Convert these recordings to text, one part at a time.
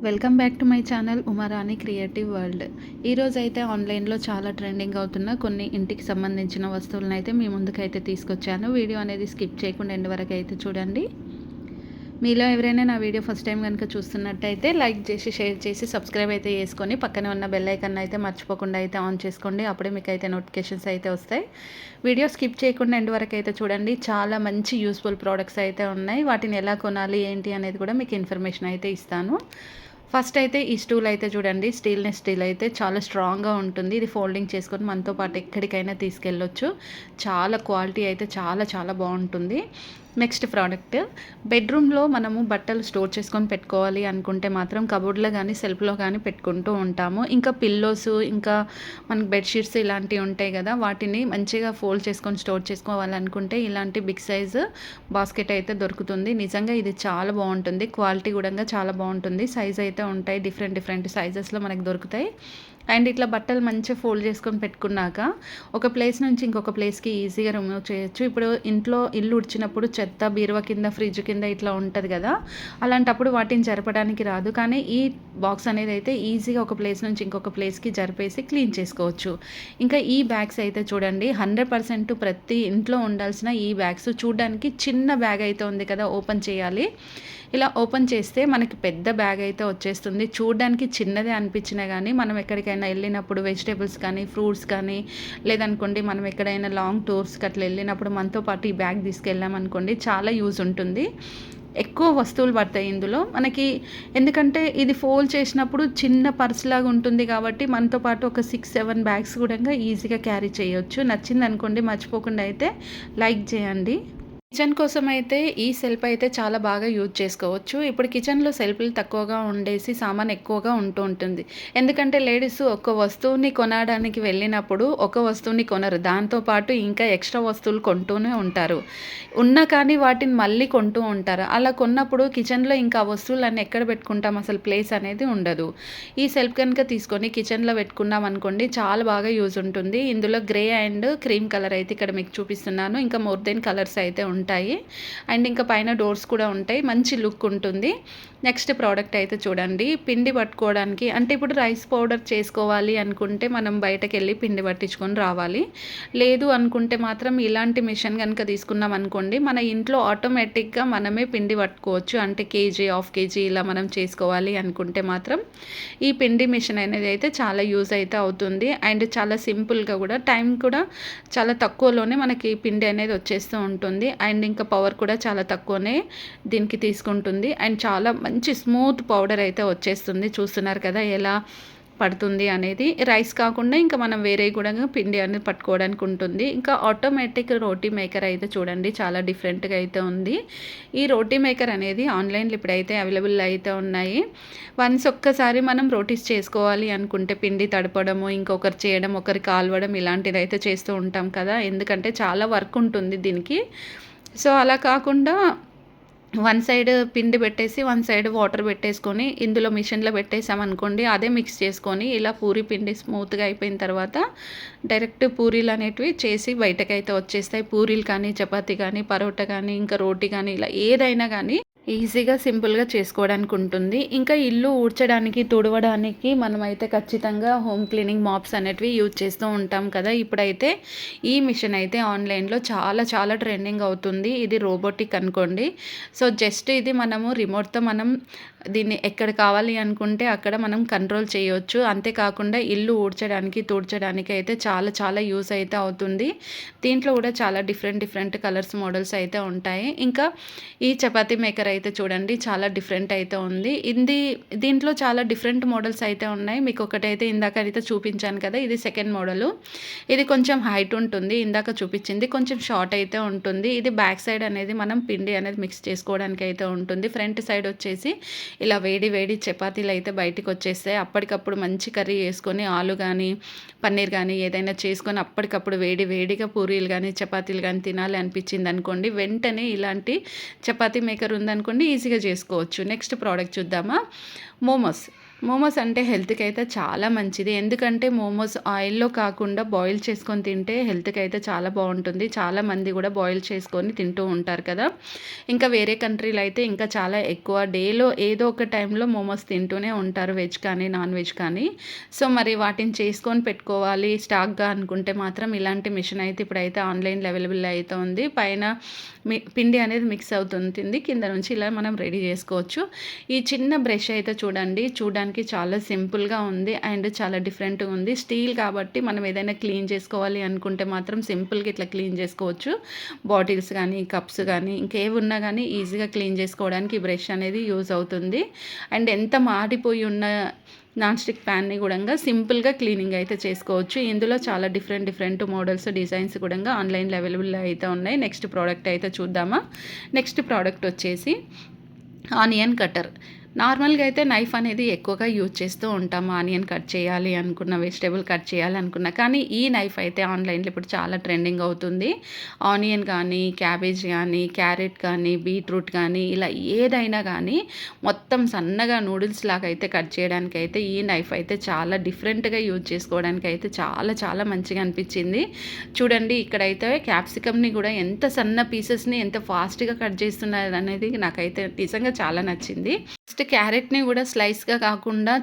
Welcome back to my channel Uma Rani creative world. ఈరోజు అయితే ఆన్లైన్లో చాలా ట్రెండింగ్ అవుతున్న కొన్ని ఇంటికి సంబంధించిన వస్తువులను అయితే మీ ముందుకైతే తీసుకొచ్చాను. వీడియో అనేది స్కిప్ చేయకుండా ఎండ్ వరకు అయితే చూడండి. మీలో ఎవరైనా నా వీడియో ఫస్ట్ టైం కనుక చూస్తున్నట్టయితే లైక్ చేసి షేర్ చేసి సబ్స్క్రైబ్ అయితే చేసుకొని పక్కనే ఉన్న బెల్ ఐకాన్ అయితే మర్చిపోకుండా అయితే ఆన్ చేసుకోండి. అప్పుడే మీకు అయితే నోటిఫికేషన్స్ అయితే వస్తాయి. వీడియో స్కిప్ చేయకుండా ఎండ్ వరకు అయితే చూడండి. చాలా మంచి యూస్ఫుల్ ప్రోడక్ట్స్ అయితే ఉన్నాయి. వాటిని ఎలా కొనాలి ఏంటి అనేది కూడా మీకు ఇన్ఫర్మేషన్ అయితే ఇస్తాను. ఫస్ట్ అయితే ఈ స్టూల్ అయితే చూడండి, స్టీల్నెస్ స్టీల్ అయితే చాలా స్ట్రాంగ్గా ఉంటుంది. ఇది ఫోల్డింగ్ చేసుకొని మనతో పాటు ఎక్కడికైనా తీసుకెళ్ళొచ్చు. చాలా క్వాలిటీ అయితే చాలా చాలా బాగుంటుంది. నెక్స్ట్ ప్రోడక్ట్, బెడ్రూమ్లో మనము బట్టలు స్టోర్ చేసుకొని పెట్టుకోవాలి అనుకుంటే మాత్రం కబోర్డ్లో కానీ సెల్ఫ్లో కానీ పెట్టుకుంటూ ఉంటాము. ఇంకా పిల్లోస్, ఇంకా మనకి బెడ్షీట్స్ ఇలాంటివి ఉంటాయి కదా, వాటిని మంచిగా ఫోల్డ్ చేసుకొని స్టోర్ చేసుకోవాలనుకుంటే ఇలాంటి బిగ్ సైజు బాస్కెట్ అయితే దొరుకుతుంది. నిజంగా ఇది చాలా బాగుంటుంది. క్వాలిటీ కూడా చాలా బాగుంటుంది. సైజ్ అయితే ఉంటాయి, డిఫరెంట్ డిఫరెంట్ సైజెస్లో మనకు దొరుకుతాయి. అండ్ ఇట్లా బట్టలు మంచిగా ఫోల్డ్ చేసుకొని పెట్టుకున్నాక ఒక ప్లేస్ నుంచి ఇంకొక ప్లేస్కి ఈజీగా రిమూవ్ చేయొచ్చు. ఇప్పుడు ఇంట్లో ఇల్లు ఉడిచినప్పుడు చెత్త బీరువా కింద, ఫ్రిడ్జ్ కింద ఇట్లా ఉంటుంది కదా, అలాంటప్పుడు వాటిని జరపడానికి రాదు. కానీ ఈ బాక్స్ అనేది అయితే ఈజీగా ఒక ప్లేస్ నుంచి ఇంకొక ప్లేస్కి జరిపేసి క్లీన్ చేసుకోవచ్చు. ఇంకా ఈ బ్యాగ్స్ అయితే చూడండి, 100% ప్రతి ఇంట్లో ఉండాల్సిన ఈ బ్యాగ్స్. చూడడానికి చిన్న బ్యాగ్ అయితే ఉంది కదా, ఓపెన్ చేయాలి. ఇలా ఓపెన్ చేస్తే మనకి పెద్ద బ్యాగ్ అయితే వచ్చేస్తుంది. చూడడానికి చిన్నదే అనిపించినా కానీ మనం ఎక్కడికైనా వెళ్ళినప్పుడు వెజిటేబుల్స్ కానీ ఫ్రూట్స్ కానీ, లేదనుకోండి మనం ఎక్కడైనా లాంగ్ టూర్స్కి అట్లా వెళ్ళినప్పుడు మనతో పాటు ఈ బ్యాగ్ తీసుకెళ్ళామనుకోండి, చాలా యూజ్ ఉంటుంది. ఎక్కువ వస్తువులు పడతాయి ఇందులో మనకి. ఎందుకంటే ఇది ఫోల్డ్ చేసినప్పుడు చిన్న పర్స్ లాగా ఉంటుంది కాబట్టి మనతో పాటు ఒక 6-7 బ్యాగ్స్ కూడా ఈజీగా క్యారీ చేయొచ్చు. నచ్చింది అనుకోండి, మర్చిపోకుండా అయితే లైక్ చేయండి. కిచెన్ కోసం అయితే ఈ సెల్ఫ్ అయితే చాలా బాగా యూజ్ చేసుకోవచ్చు. ఇప్పుడు కిచెన్లో సెల్ఫ్లు తక్కువగా ఉండేసి సామాన్ ఎక్కువగా ఉంటూ ఉంటుంది. ఎందుకంటే లేడీస్ ఒక వస్తువుని కొనడానికి వెళ్ళినప్పుడు ఒక వస్తువుని కొనరు, దాంతోపాటు ఇంకా ఎక్స్ట్రా వస్తువులు కొంటూనే ఉంటారు. ఉన్నా కానీ వాటిని మళ్ళీ కొంటూ ఉంటారు. అలా కొన్నప్పుడు కిచెన్లో ఇంకా వస్తువులన్నీ ఎక్కడ పెట్టుకుంటాం, అసలు ప్లేస్ అనేది ఉండదు. ఈ సెల్ఫ్ కనుక తీసుకొని కిచెన్లో పెట్టుకున్నాం అనుకోండి, చాలా బాగా యూజ్ ఉంటుంది. ఇందులో గ్రే అండ్ క్రీమ్ కలర్ అయితే ఇక్కడ మీకు చూపిస్తున్నాను. ఇంకా మోర్ దెన్ కలర్స్ అయితే ఉంటాయి. అండ్ ఇంకా పైన డోర్స్ కూడా ఉంటాయి. మంచి లుక్ ఉంటుంది. నెక్స్ట్ ప్రోడక్ట్ అయితే చూడండి, పిండి పట్టుకోవడానికి. అంటే ఇప్పుడు రైస్ పౌడర్ చేసుకోవాలి అనుకుంటే మనం బయటకు వెళ్ళి పిండి పట్టించుకొని రావాలి. లేదు అనుకుంటే మాత్రం ఇలాంటి మిషన్ కనుక తీసుకున్నాం అనుకోండి, మన ఇంట్లో ఆటోమేటిక్గా మనమే పిండి పట్టుకోవచ్చు. అంటే కేజీ, హాఫ్ కేజీ ఇలా మనం చేసుకోవాలి అనుకుంటే మాత్రం ఈ పిండి మిషన్ అనేది అయితే చాలా యూజ్ అయితే అవుతుంది. అండ్ చాలా సింపుల్గా కూడా, టైం కూడా చాలా తక్కువలోనే మనకి పిండి అనేది వచ్చేస్తూ ఉంటుంది. అండ్ ఇంకా పవర్ కూడా చాలా తక్కువనే దీనికి తీసుకుంటుంది. అండ్ చాలా మంచి స్మూత్ పౌడర్ అయితే వచ్చేస్తుంది. చూస్తున్నారు కదా ఎలా పడుతుంది అనేది. రైస్ కాకుండా ఇంకా మనం వేరే కూడా పిండి అనేది పట్టుకోవడానికి ఉంటుంది. ఇంకా ఆటోమేటిక్ రోటీ మేకర్ అయితే చూడండి, చాలా డిఫరెంట్గా అయితే ఉంది. ఈ రోటీ మేకర్ అనేది ఆన్లైన్లో ఇప్పుడైతే అవైలబుల్ అయితే ఉన్నాయి. వన్స్ ఒక్కసారి మనం రోటీస్ చేసుకోవాలి అనుకుంటే పిండి తడపడము, ఇంకొకరు చేయడం, ఒకరు కాలవడం ఇలాంటిది అయితే చేస్తూ ఉంటాం కదా, ఎందుకంటే చాలా వర్క్ ఉంటుంది దీనికి. సో అలా కాకుండా వన్ సైడ్ పిండి పెట్టేసి వన్ సైడ్ వాటర్ పెట్టేసుకొని ఇందులో మిషన్లో పెట్టేసామనుకోండి, అదే మిక్స్ చేసుకొని ఇలా పూరి పిండి స్మూత్గా అయిపోయిన తర్వాత డైరెక్ట్ పూరీలు అనేటివి చేసి బయటకైతే వచ్చేస్తాయి. పూరీలు కానీ, చపాతీ కానీ, పరోటా కానీ, ఇంకా రోటీ కానీ, ఇలా ఏదైనా కానీ ఈజీగా సింపుల్గా చేసుకోవడానికి ఉంటుంది. ఇంకా ఇల్లు ఊడ్చడానికి, తుడవడానికి మనమైతే ఖచ్చితంగా హోమ్ క్లీనింగ్ మాప్స్ అనేటివి యూజ్ చేస్తూ ఉంటాం కదా. ఇప్పుడైతే ఈ మిషన్ అయితే ఆన్లైన్లో చాలా చాలా ట్రెండింగ్ అవుతుంది. ఇది రోబోటిక్ అనుకోండి. సో జస్ట్ ఇది మనము రిమోట్తో మనం దీన్ని ఎక్కడ కావాలి అనుకుంటే అక్కడ మనం కంట్రోల్ చేయవచ్చు. అంతేకాకుండా ఇల్లు ఊడ్చడానికి, తుడ్చడానికి అయితే చాలా చాలా యూజ్ అయితే అవుతుంది. దీంట్లో కూడా చాలా డిఫరెంట్ కలర్స్, మోడల్స్ అయితే ఉంటాయి. ఇంకా ఈ చపాతీ మేకర్ అయితే చూడండి, చాలా డిఫరెంట్ అయితే ఉంది. దీంట్లో చాలా డిఫరెంట్ మోడల్స్ అయితే ఉన్నాయి. మీకు ఒకటైతే ఇందాక అయితే చూపించాను కదా, ఇది సెకండ్ మోడలు. ఇది కొంచెం హైట్ ఉంటుంది, ఇందాక చూపించింది కొంచెం షార్ట్ అయితే ఉంటుంది. ఇది బ్యాక్ సైడ్ అనేది మనం పిండి అనేది మిక్స్ చేసుకోవడానికి అయితే ఉంటుంది. ఫ్రంట్ సైడ్ వచ్చేసి ఇలా వేడి వేడి చపాతీలు అయితే బయటికి వచ్చేస్తాయి. అప్పటికప్పుడు మంచి కర్రీ వేసుకొని ఆలు కానీ, పన్నీర్ కానీ ఏదైనా చేసుకొని అప్పటికప్పుడు వేడి వేడిగా పూరీలు కానీ, చపాతీలు కానీ తినాలి అనిపించింది అనుకోండి, వెంటనే ఇలాంటి చపాతీ మేకర్ ఉందనుకోండి ఈజీగా చేసుకోవచ్చు. నెక్స్ట్ ప్రోడక్ట్ చూద్దామా. మోమోస్. మోమోస్ అంటే హెల్త్‌కి అయితే చాలా మంచిది. ఎందుకంటే మోమోస్ ఆయిల్‌లో కాకుండా బాయిల్ చేసుకొని తింటే హెల్త్‌కి అయితే చాలా బావుంటుంది. చాలామంది గూడా బాయిల్ చేసుకొని తింటూ ఉంటారు కదా! ఇంకా వేరే కంట్రీలో అయితే ఇంకా చాలా ఎక్కువ డేలో ఏదో ఒక టైంలో మోమోస్ తింటూనే ఉంటారు. వెజ్ కానీ, నాన్ వెజ్ కానీ. సో, మరి వాటిని చేసుకొని పెట్టుకోవాలి స్టాక్‌గా అనుకుంటే మాత్రం ఇలాంటి మిషన్ అయితే ఇప్పుడైతే ఆన్‌లైన్‌లో అవైలబుల్ అయితే ఉంది. పైన పిండి అనేది మిక్స్ అవుతుంటుంది. కింద నుంచి ఇలా మనం రెడీ చేసుకోవచ్చు. ఈ చిన్న బ్రష్ అయితే చూడడానికి చాలా సింపుల్‌గా ఉంది. అండ్ చాలా డిఫరెంట్‌గా ఉంది. స్టీల్ కాబట్టి మనం ఏదైనా క్లీన్ చేసుకోవాలి అనుకుంటే మాత్రం సింపుల్‌గా ఇట్లా క్లీన్ చేసుకోవచ్చు. బాటిల్స్ గానీ, కప్స్ గానీ, ఇంకేవి ఉన్నా గానీ ఈజీగా క్లీన్ చేసుకోవడానికి ఈ బ్రష్ అనేది యూజ్ అవుతుంది. అండ్ ఎంత మాడిపోయి ఉన్న నాన్ స్టిక్ ప్యాన్‌ని గూడంగా సింపుల్‌గా క్లీనింగ్ అయితే చేసుకోవచ్చు. ఇందులో చాలా డిఫరెంట్ మోడల్స్, డిజైన్స్ గూడంగా ఆన్‌లైన్‌లో అవైలబుల్ అయితే ఉన్నాయి. నెక్స్ట్ ప్రోడక్ట్ అయితే చూద్దామా? నెక్స్ట్ ప్రోడక్ట్ వచ్చేసి ఆనియన్ కటర్. నార్మల్‌గా అయితే నైఫ్ అనేది ఎక్కువగా యూజ్ చేస్తూ ఉంటాము. ఆనియన్ కట్ చేయాలి అనుకున్న, వెజిటబుల్ కట్ చేయాలి అనుకున్న. కానీ ఈ నైఫ్ అయితే ఆన్‌లైన్‌లో ఇప్పుడు చాలా ట్రెండింగ్ అవుతుంది. ఆనియన్ కానీ, క్యాబేజ్ కానీ, క్యారెట్ కానీ, బీట్రూట్ కానీ ఇలా ఏదైనా కానీ మొత్తం సన్నగా నూడిల్స్ లాగా అయితే కట్ చేయడానికైతే ఈ నైఫ్ అయితే చాలా డిఫరెంట్‌గా యూజ్ చేసుకోవడానికైతే చాలా మంచిగా అనిపించింది. చూడండి ఇక్కడైతే క్యాప్సికమ్‌ని కూడా ఎంత సన్న పీసెస్‌ని ఎంత ఫాస్ట్‌గా కట్ చేస్తున్నారనేది నాకైతే నిజంగా చాలా నచ్చింది. నెక్స్ట్ క్యారెట్‌ని కూడా స్లైస్‌గా కాకుండా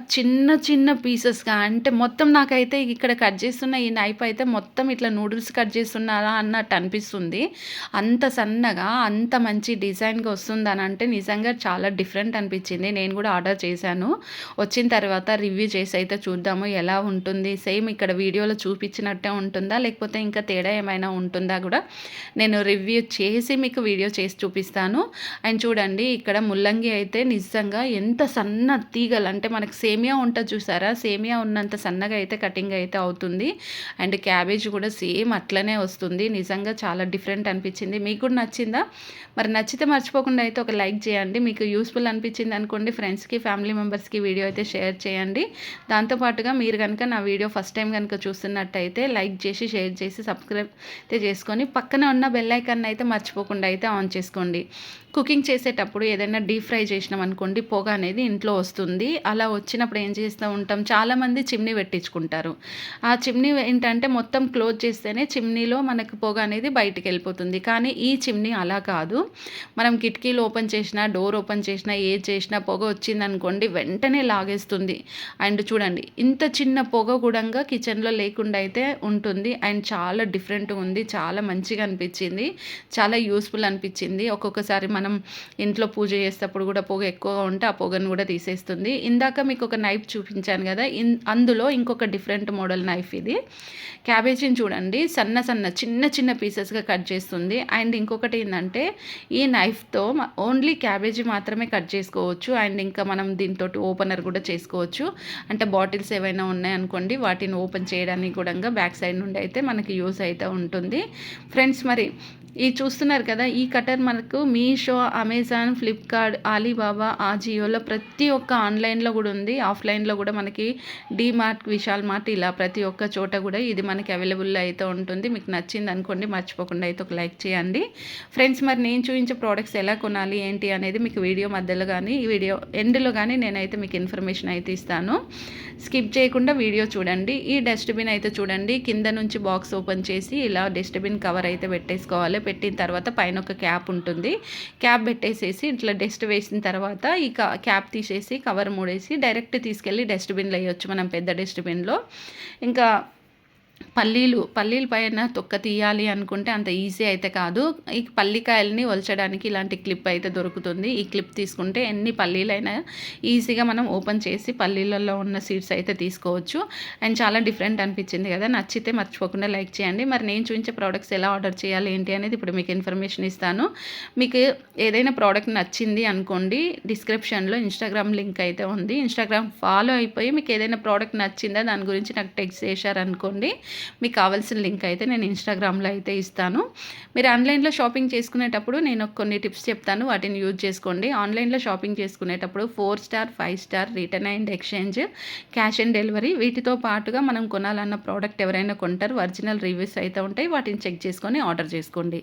చిన్న పీసెస్‌గా అంటే మొత్తం నాకైతే ఇక్కడ కట్ చేస్తున్న ఈ నైఫ్ అయితే మొత్తం ఇట్లా నూడిల్స్ కట్ చేస్తున్నారా అన్నట్టు అనిపిస్తుంది. అంత సన్నగా, అంత మంచి డిజైన్‌గా వస్తుందనంటే నిజంగా చాలా డిఫరెంట్ అనిపించింది. నేను కూడా ఆర్డర్ చేశాను. వచ్చిన తర్వాత రివ్యూ చేసి అయితే చూద్దాము ఎలా ఉంటుంది. సేమ్ ఇక్కడ వీడియోలో చూపించినట్టే ఉంటుందా? లేకపోతే ఇంకా తేడా ఏమైనా ఉంటుందా కూడా నేను రివ్యూ చేసి మీకు వీడియో చేసి చూపిస్తాను. అండ్ చూడండి ఇక్కడ ముల్లంగి అయితే నిజంగా ఎంత సన్న తీగలు అంటే మనకు సేమియా ఉంటుంది చూసారా? సేమియా ఉన్నంత సన్నగా అయితే కటింగ్ అయితే అవుతుంది. అండ్ క్యాబేజ్ కూడా సేమ్ అట్లనే వస్తుంది. నిజంగా చాలా డిఫరెంట్ అనిపించింది. మీకు కూడా నచ్చిందా? మరి నచ్చితే మర్చిపోకుండా అయితే ఒక లైక్ చేయండి. మీకు యూస్ఫుల్ అనిపించింది అనుకోండి ఫ్రెండ్స్‌కి, ఫ్యామిలీ మెంబర్స్‌కి వీడియో అయితే షేర్ చేయండి. దాంతోపాటుగా మీరు కనుక నా వీడియో ఫస్ట్ టైం కనుక చూస్తున్నట్టయితే లైక్ చేసి, షేర్ చేసి, సబ్స్క్రైబ్ అయితే చేసుకొని పక్కన ఉన్న బెల్ ఐకాన్ అయితే మర్చిపోకుండా అయితే ఆన్ చేసుకోండి. కుకింగ్ చేసేటప్పుడు ఏదైనా డీప్ ఫ్రై చేసినాం అనుకోండి పొగ అనేది ఇంట్లో వస్తుంది. అలా వచ్చినప్పుడు ఏం చేస్తూ ఉంటాం, చాలామంది చిమ్నీ పెట్టించుకుంటారు. ఆ చిమ్నీ ఏంటంటే మొత్తం క్లోజ్ చేస్తేనే చిమ్నీలో మనకు పొగ అనేది బయటికి వెళ్ళిపోతుంది. కానీ ఈ చిమ్నీ అలా కాదు. మనం కిటికీలు ఓపెన్ చేసినా, డోర్ ఓపెన్ చేసినా, ఏది చేసినా పొగ వచ్చిందనుకోండి వెంటనే లాగేస్తుంది. అండ్ చూడండి ఇంత చిన్న పొగ కూడా కిచెన్లో లేకుండా అయితే ఉంటుంది. అండ్ చాలా డిఫరెంట్గా ఉంది. చాలా మంచిగా అనిపించింది. చాలా యూస్ఫుల్ అనిపించింది. ఒక్కొక్కసారి మనం ఇంట్లో పూజ చేసేటప్పుడు కూడా పొగ ఎక్కువగా ఉంటే ఆ పొగను కూడా తీసేస్తుంది. ఇందాక మీకు ఒక నైఫ్ చూపించాను కదా, అందులో ఇంకొక డిఫరెంట్ మోడల్ నైఫ్ ఇది. క్యాబేజీని చూడండి చిన్న పీసెస్గా కట్ చేస్తుంది. అండ్ ఇంకొకటి ఏంటంటే ఈ నైఫ్తో ఓన్లీ క్యాబేజీ మాత్రమే కట్ చేసుకోవచ్చు. అండ్ ఇంకా మనం దీంతో ఓపెనర్ కూడా చేసుకోవచ్చు. అంటే బాటిల్స్ ఏవైనా ఉన్నాయనుకోండి వాటిని ఓపెన్ చేయడానికి కూడా బ్యాక్ సైడ్ నుండి అయితే మనకి యూస్ అయితే ఉంటుంది. ఫ్రెండ్స్ మరి ఈ చూస్తున్నారు కదా, ఈ కటర్ మనకు మీషో, అమెజాన్, ఫ్లిప్కార్ట్, ఆలీబాబా, ఆజియోలో ప్రతి ఒక్క ఆన్లైన్లో కూడా ఉంది. ఆఫ్లైన్లో కూడా మనకి డీమార్ట్, విశాల్ మార్ట్ ఇలా ప్రతి ఒక్క చోట కూడా ఇది మనకి అవైలబుల్లో అయితే ఉంటుంది. మీకు నచ్చింది అనుకోండి మర్చిపోకుండా అయితే ఒక లైక్ చేయండి. ఫ్రెండ్స్ మరి నేను చూపించే ప్రోడక్ట్స్ ఎలా కొనాలి ఏంటి అనేది మీకు వీడియో మధ్యలో కానీ ఈ వీడియో ఎండ్లో కానీ నేనైతే మీకు ఇన్ఫర్మేషన్ అయితే ఇస్తాను. స్కిప్ చేయకుండా వీడియో చూడండి. ఈ డస్ట్బిన్ అయితే చూడండి కింద నుంచి బాక్స్ ఓపెన్ చేసి ఇలా డస్ట్బిన్ కవర్ అయితే పెట్టేసుకోవాలి. పెట్టిన తర్వాత పైన ఒక క్యాప్ ఉంటుంది. క్యాప్ పెట్టేసేసి ఇట్లా డస్ట్ వేసిన తర్వాత ఈ క్యాప్ తీసేసి కవర్ మూడేసి డైరెక్ట్ తీసుకెళ్ళి డస్ట్బిన్లో వేయొచ్చు మనం పెద్ద డస్ట్బిన్లో. ఇంకా పల్లీలు పైన తొక్క తీయాలి అనుకుంటే అంత ఈజీ అయితే కాదు. ఈ పల్లికాయలని ఒలచడానికి ఇలాంటి క్లిప్ అయితే దొరుకుతుంది. ఈ క్లిప్ తీసుకుంటే ఎన్ని పల్లీలైనా ఈజీగా మనం ఓపెన్ చేసి పల్లీలలో ఉన్న సీడ్స్ అయితే తీసుకోవచ్చు. అండ్ చాలా డిఫరెంట్ అనిపించింది కదా, నచ్చితే మర్చిపోకుండా లైక్ చేయండి. మరి నేను చూపించే ప్రోడక్ట్స్ ఎలా ఆర్డర్ చేయాలి ఏంటి అనేది ఇప్పుడు మీకు ఇన్ఫర్మేషన్ ఇస్తాను. మీకు ఏదైనా ప్రోడక్ట్ నచ్చింది అనుకోండి డిస్క్రిప్షన్లో ఇన్స్టాగ్రామ్ లింక్ అయితే ఉంది. ఇన్స్టాగ్రామ్ ఫాలో అయిపోయి మీకు ఏదైనా ప్రోడక్ట్ నచ్చిందా దాని గురించి నాకు టెక్స్ట్ చేశారనుకోండి మీకు కావాల్సిన లింక్ అయితే నేను ఇన్స్టాగ్రామ్లో అయితే ఇస్తాను. మీరు ఆన్లైన్లో షాపింగ్ చేసుకునేటప్పుడు నేను కొన్ని టిప్స్ చెప్తాను, వాటిని యూజ్ చేసుకోండి. ఆన్లైన్లో షాపింగ్ చేసుకునేటప్పుడు 4 star 5 star return and exchange, cash on delivery వీటితో పాటుగా మనం కొనాలన్న ప్రోడక్ట్ ఎవరైనా కొంటారు ఒరిజినల్ రివ్యూస్ అయితే ఉంటాయి. వాటిని చెక్ చేసుకొని ఆర్డర్ చేసుకోండి.